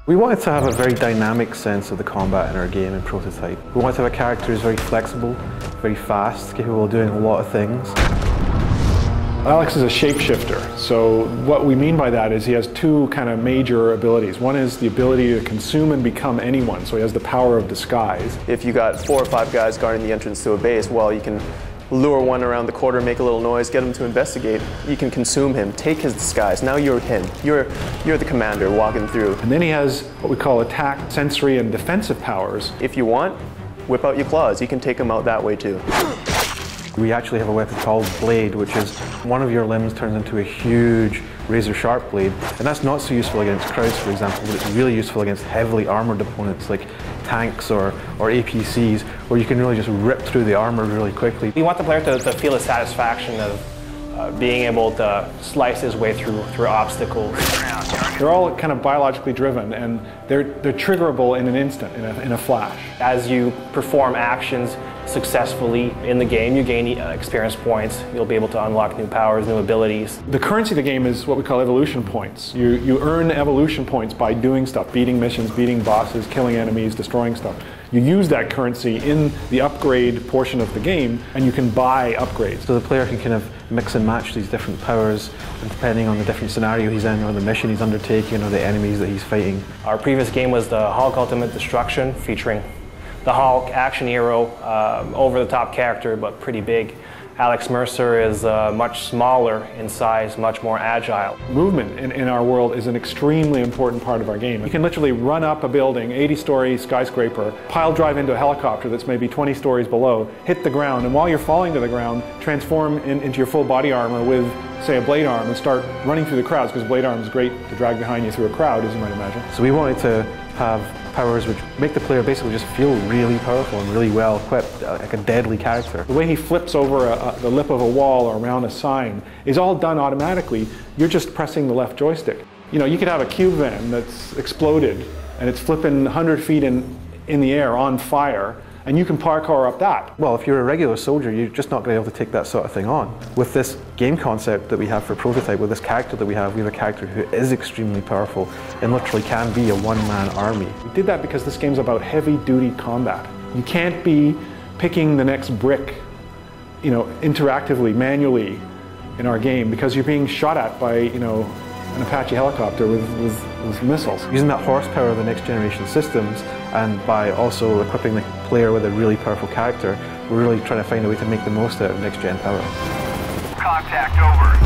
We wanted to have a very dynamic sense of the combat in our game in Prototype. We wanted to have a character who's very flexible, very fast, capable of doing a lot of things. Alex is a shapeshifter, so what we mean by that is he has two kind of major abilities. One is the ability to consume and become anyone, so he has the power of disguise. If you got 4 or 5 guys guarding the entrance to a base, well, you can lure one around the corner, make a little noise, get him to investigate. You can consume him, take his disguise. Now you're him. You're the commander walking through. And then he has what we call attack, sensory, and defensive powers. If you want, whip out your claws. You can take him out that way too. We actually have a weapon called Blade, which is one of your limbs turns into a huge razor-sharp blade. And that's not so useful against crowds, for example, but it's really useful against heavily armored opponents like tanks or APCs, where you can really just rip through the armor really quickly. We want the player to feel the satisfaction of being able to slice his way through obstacles. They're all kind of biologically driven, and they're triggerable in an instant, in a flash. As you perform actions successfully in the game, you gain experience points. You'll be able to unlock new powers, new abilities. The currency of the game is what we call evolution points. You earn evolution points by doing stuff, beating missions, beating bosses, killing enemies, destroying stuff. You use that currency in the upgrade portion of the game, and you can buy upgrades. So the player can kind of mix and match these different powers, and depending on the different scenario he's in, or the mission he's undertaking, or the enemies that he's fighting. Our previous game was the Hulk Ultimate Destruction, featuring the Hulk, action hero, over-the-top character, but pretty big. Alex Mercer is much smaller in size, much more agile. Movement in our world is an extremely important part of our game. You can literally run up a building, 80-story skyscraper, pile drive into a helicopter that's maybe 20 stories below, hit the ground, and while you're falling to the ground, transform into your full body armor with, say, a blade arm and start running through the crowds, because blade arm is great to drag behind you through a crowd, as you might imagine. So we wanted to have powers which make the player basically just feel really powerful and really well equipped, like a deadly character. The way he flips over the lip of a wall or around a sign is all done automatically. You're just pressing the left joystick. You know, you could have a cube van that's exploded and it's flipping 100 feet in the air on fire, and you can parkour up that. Well, if you're a regular soldier, you're just not going to be able to take that sort of thing on. With this game concept that we have for Prototype, with this character that we have a character who is extremely powerful and literally can be a one-man army. We did that because this game's about heavy-duty combat. You can't be picking the next brick, you know, interactively, manually in our game, because you're being shot at by, you know, an Apache helicopter with missiles. Using that horsepower of the next generation systems, and by also equipping the player with a really powerful character, we're really trying to find a way to make the most out of next gen power. Contact over.